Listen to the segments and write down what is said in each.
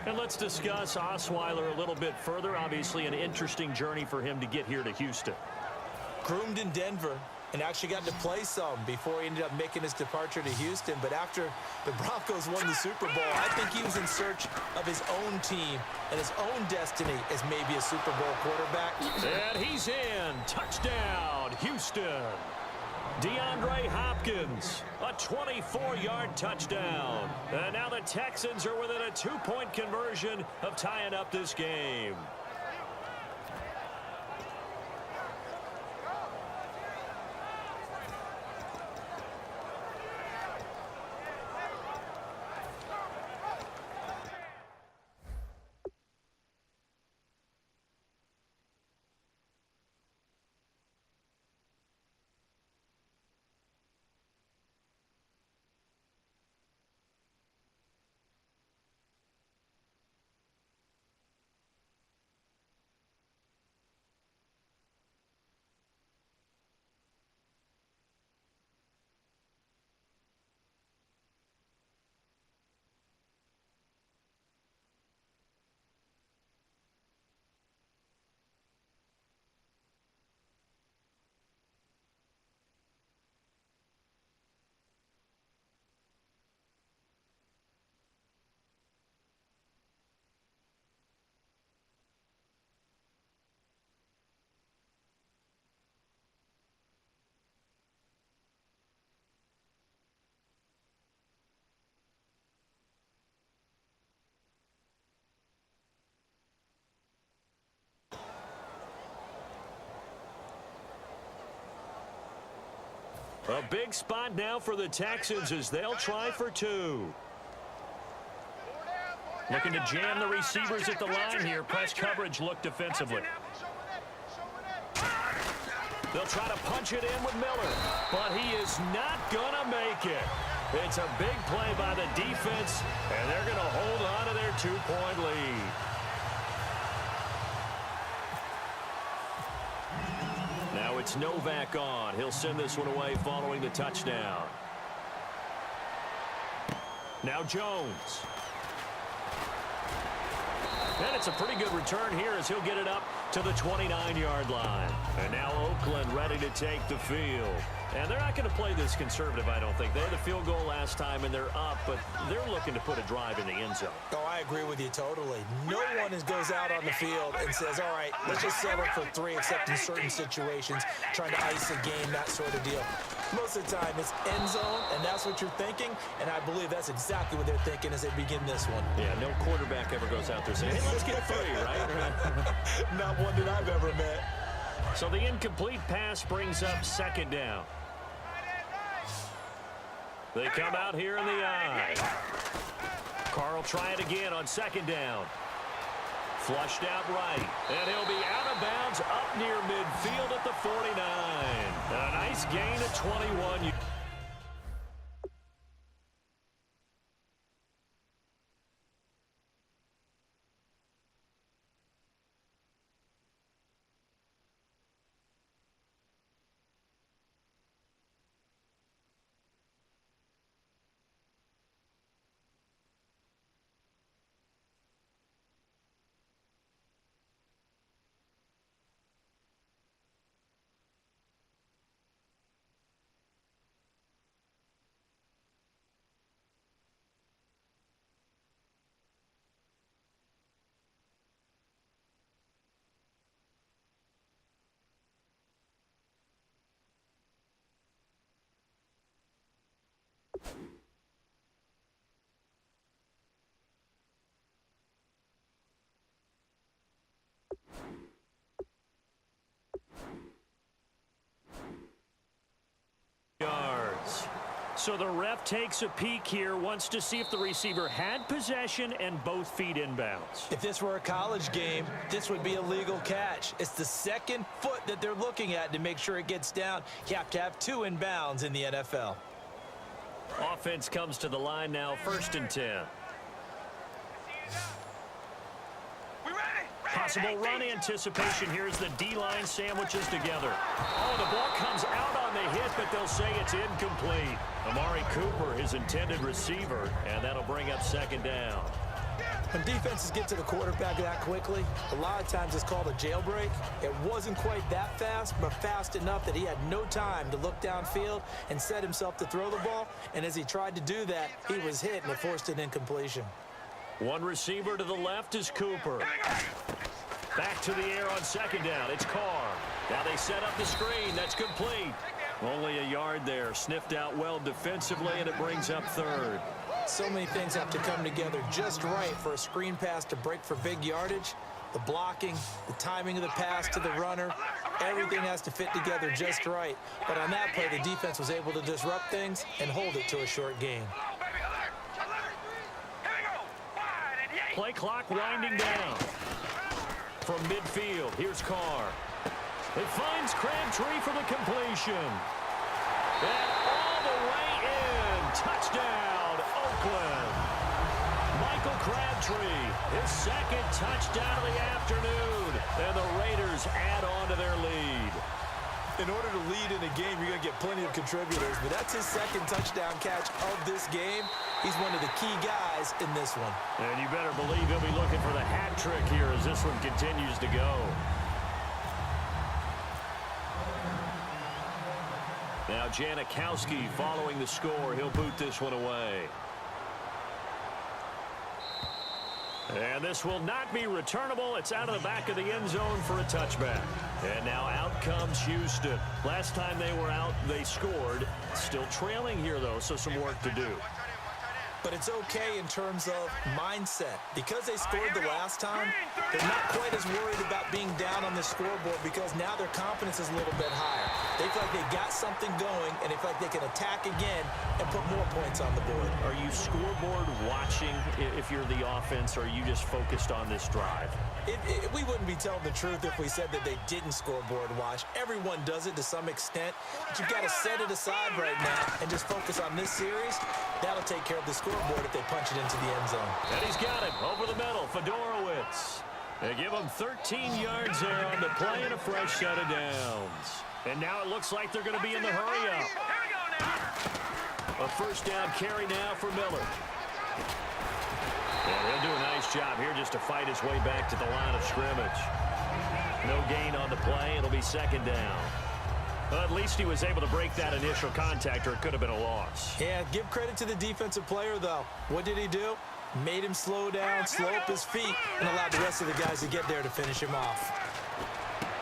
And let's discuss Osweiler a little bit further. Obviously, an interesting journey for him to get here to Houston. Groomed in Denver and actually got to play some before he ended up making his departure to Houston. But after the Broncos won the Super Bowl, I think he was in search of his own team and his own destiny as maybe a Super Bowl quarterback. And he's in. Touchdown, Houston. DeAndre Hopkins, a 24-yard touchdown. And now the Texans are within a 2-point conversion of tying up this game. A big spot now for the Texans as they'll try for two. Looking to jam the receivers at the line here. Press coverage look defensively. They'll try to punch it in with Miller, but he is not going to make it. It's a big play by the defense, and they're going to hold on to their 2-point lead. Now it's Novak on. He'll send this one away following the touchdown. Now Jones. And it's a pretty good return here as he'll get it up to the 29-yard line. And now Oakland ready to take the field. And they're not going to play this conservative, I don't think. They had the field goal last time, and they're up, but they're looking to put a drive in the end zone. Oh, I agree with you totally. No one goes out on the field and says, all right, let's just settle for 3, except in certain situations, trying to ice a game, that sort of deal. Most of the time, it's end zone, and that's what you're thinking, and I believe that's exactly what they're thinking as they begin this one. Yeah, no quarterback ever goes out there saying, hey, let's get 3, right? Not one that I've ever met. So the incomplete pass brings up second down. They come out here in the eye. Carl try it again on second down. Flushed out right. And he'll be out of bounds up near midfield at the 49. A nice gain of 21. Yards. So the ref takes a peek here, wants to see if the receiver had possession and both feet inbounds. If this were a college game, this would be a legal catch. It's the second foot that they're looking at to make sure it gets down. You have to have 2 inbounds in the NFL. Offense comes to the line now, 1st and 10. Possible run anticipation here as the D-line sandwiches together. Oh, the ball comes out on the hit, but they'll say it's incomplete. Amari Cooper, his intended receiver, and that'll bring up second down. When defenses get to the quarterback that quickly, a lot of times it's called a jailbreak. It wasn't quite that fast, but fast enough that he had no time to look downfield and set himself to throw the ball. And as he tried to do that, he was hit, and it forced an incompletion. One receiver to the left is Cooper. Back to the air on second down. It's Carr. Now they set up the screen. That's complete. Only a yard there. Sniffed out well defensively, and it brings up third. So many things have to come together just right for a screen pass to break for big yardage. The blocking, the timing of the pass to the runner, everything has to fit together just right. But on that play, the defense was able to disrupt things and hold it to a short gain. Play clock winding down. From midfield, here's Carr. It finds Crabtree for the completion. And all the way in. Touchdown, Oakland. Michael Crabtree, his second touchdown of the afternoon. And the Raiders add on to their lead. In order to lead in a game, you're going to get plenty of contributors, but that's his second touchdown catch of this game. He's one of the key guys in this one. And you better believe he'll be looking for the hat trick here as this one continues to go. Now Janikowski following the score. He'll boot this one away. And this will not be returnable. It's out of the back of the end zone for a touchback. And now out comes Houston. Last time they were out, they scored. Still trailing here, though, so some work to do. But it's okay in terms of mindset. Because they scored the last time, they're not quite as worried about being down on the scoreboard because now their confidence is a little bit higher. They feel like they got something going, and they feel like they can attack again and put more points on the board. Are you scoreboard watching if you're the offense, or are you just focused on this drive? We wouldn't be telling the truth if we said that they didn't scoreboard watch. Everyone does it to some extent, but you've got to set it aside right now and just focus on this series. That'll take care of the scoreboard if they punch it into the end zone. And he's got it over the middle. Fedorowicz. They give him 13 yards there on the play and a fresh set of downs. And now it looks like they're going to be in the hurry-up. A first down carry now for Miller. Yeah, he'll do a nice job here just to fight his way back to the line of scrimmage. No gain on the play. It'll be second down. Well, at least he was able to break that initial contact, or it could have been a loss. Yeah, give credit to the defensive player, though. What did he do? Made him slow down, slow up his feet, and allowed the rest of the guys to get there to finish him off.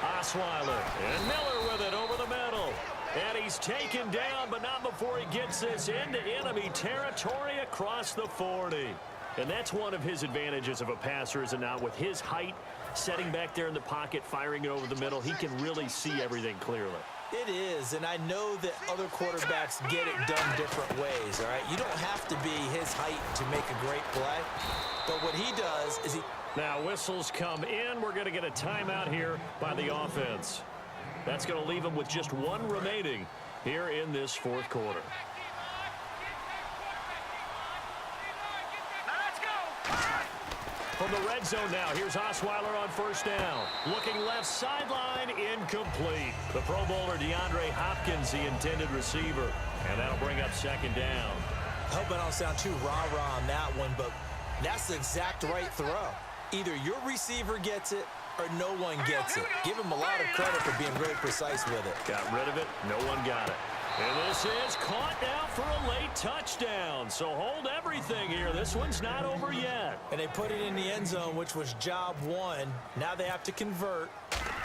Osweiler and Miller with it over the middle. And he's taken down, but not before he gets this into enemy territory across the 40. And that's one of his advantages of a passer, is it not? With his height, setting back there in the pocket, firing it over the middle, he can really see everything clearly. It is, and I know that other quarterbacks get it done different ways, all right? You don't have to be his height to make a great play, but what he does is he... Now whistles come in. We're going to get a timeout here by the offense. That's going to leave him with just one remaining here in this fourth quarter. From the red zone now, here's Osweiler on first down. Looking left sideline, incomplete. The Pro Bowler DeAndre Hopkins, the intended receiver. And that'll bring up second down. I hope I don't sound too rah-rah on that one, but that's the exact right throw. Either your receiver gets it or no one gets it. Give him a lot of credit for being really precise with it. Got rid of it. No one got it. And this is caught now for a late touchdown. So hold everything here. This one's not over yet. And they put it in the end zone, which was job one. Now they have to convert.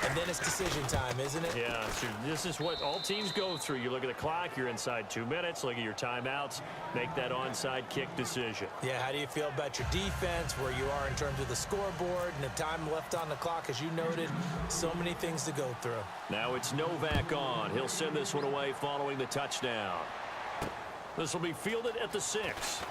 And then it's decision time, isn't it? Yeah, so this is what all teams go through. You look at the clock, you're inside 2 minutes, look at your timeouts, make that onside kick decision. Yeah, how do you feel about your defense, where you are in terms of the scoreboard, and the time left on the clock, as you noted, so many things to go through. Now it's Novak on. He'll send this one away following the touchdown. This will be fielded at the 6.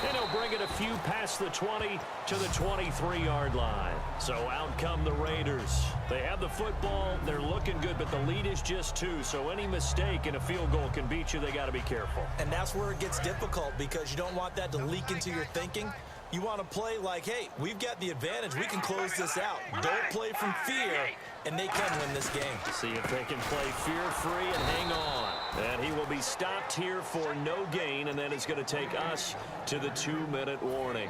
And he'll bring it a few past the 20 to the 23-yard line. So out come the Raiders. They have the football. They're looking good, but the lead is just 2. So any mistake in a field goal can beat you. They got to be careful. And that's where it gets difficult, because you don't want that to leak into your thinking. You want to play like, hey, we've got the advantage. We can close this out. Don't play from fear, and they can win this game. See if they can play fear-free and hang on. And he will be stopped here for no gain, and then it's going to take us to the 2-minute warning.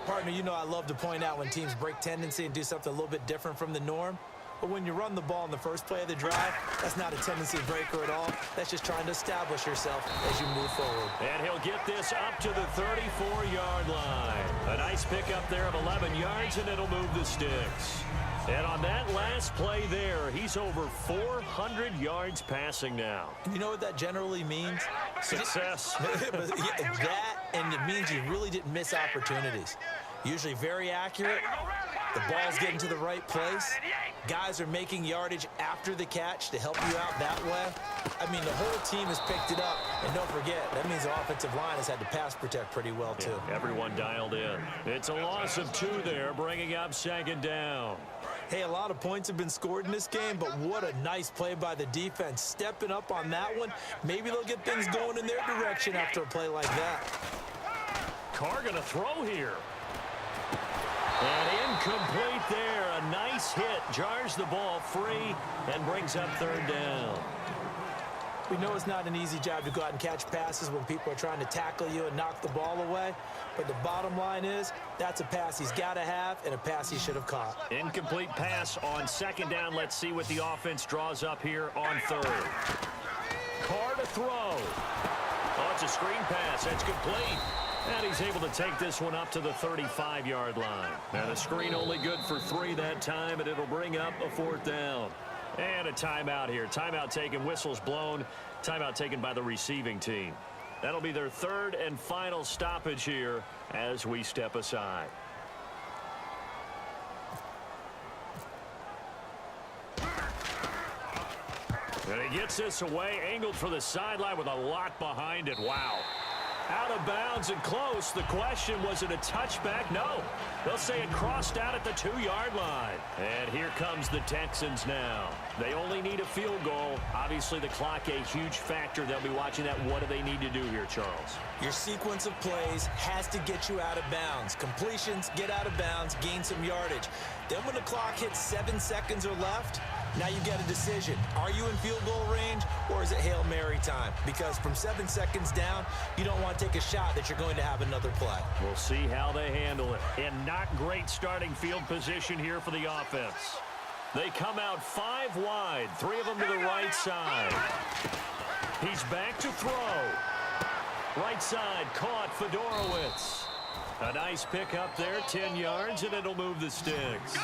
Partner, you know I love to point out when teams break tendency and do something a little bit different from the norm. But when you run the ball in the first play of the drive, that's not a tendency breaker at all. That's just trying to establish yourself as you move forward. And he'll get this up to the 34-yard line. A nice pickup there of 11 yards, and it'll move the sticks. And on that last play there, he's over 400 yards passing now. You know what that generally means? Success. That, and it means you really didn't miss opportunities. Usually very accurate. The ball's getting to the right place. Guys are making yardage after the catch to help you out that way. I mean, the whole team has picked it up. And don't forget, that means the offensive line has had to pass protect pretty well, too. Yeah, everyone dialed in. It's a loss of 2 there, bringing up 2nd down. Hey, a lot of points have been scored in this game, but what a nice play by the defense. Stepping up on that one, maybe they'll get things going in their direction after a play like that. Carr going to throw here. And incomplete there. A nice hit. Jars the ball free and brings up 3rd down. We know it's not an easy job to go out and catch passes when people are trying to tackle you and knock the ball away. But the bottom line is, that's a pass he's got to have and a pass he should have caught. Incomplete pass on 2nd down. Let's see what the offense draws up here on 3rd. Carr to throw. Oh, it's a screen pass. That's complete. And he's able to take this one up to the 35-yard line. Now the screen only good for 3 that time, and it'll bring up a 4th down. And a timeout here. Timeout taken, whistles blown. Timeout taken by the receiving team. That'll be their 3rd and final stoppage here as we step aside. And he gets this away, angled for the sideline with a lot behind it. Wow. Out of bounds and close. The question, was it a touchback? No. They'll say it crossed out at the 2-yard line. And here comes the Texans now. They only need a field goal. Obviously, the clock a huge factor. They'll be watching that. What do they need to do here, Charles? Your sequence of plays has to get you out of bounds. Completions, get out of bounds, gain some yardage. Then when the clock hits 7 seconds or left, now you get a decision. Are you in field goal range, or is it Hail Mary time? Because from 7 seconds down, you don't want to take a shot that you're going to have another play. We'll see how they handle it. And not great starting field position here for the offense. They come out 5 wide, 3 of them to the right side. He's back to throw. Right side caught Fedorowicz. A nice pick up there, 10 yards, and it'll move the sticks.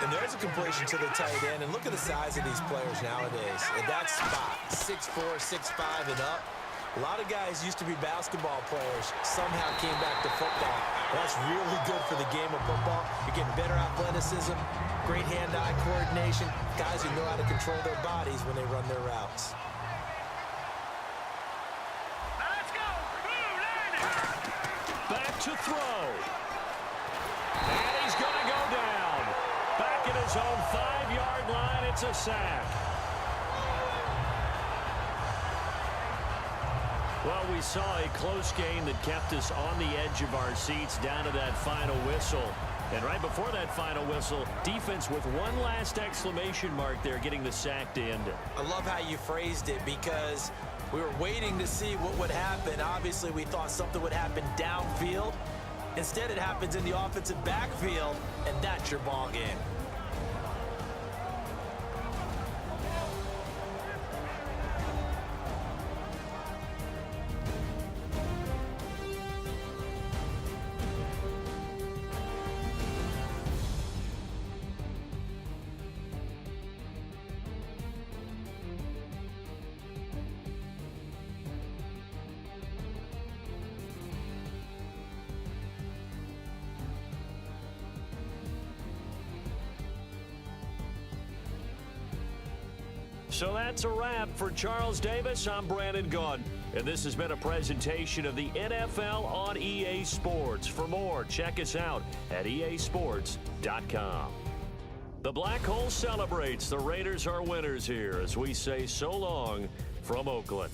And there's a completion to the tight end. And look at the size of these players nowadays. In that spot, 6'4", 6'5", and up. A lot of guys used to be basketball players, somehow came back to football. That's really good for the game of football. You're getting better athleticism, great hand-eye coordination, guys who know how to control their bodies when they run their routes. Back to throw. And he's going to go down. Back at his own 5-yard line, it's a sack. Well, we saw a close game that kept us on the edge of our seats down to that final whistle. And right before that final whistle, defense with one last exclamation mark there, getting the sack to end it. I love how you phrased it, because we were waiting to see what would happen. Obviously, we thought something would happen downfield. Instead, it happens in the offensive backfield, and that's your ball game. So that's a wrap for Charles Davis. I'm Brandon Gunn, and this has been a presentation of the NFL on EA Sports. For more, check us out at easports.com. The Black Hole celebrates. The Raiders are winners here as we say so long from Oakland.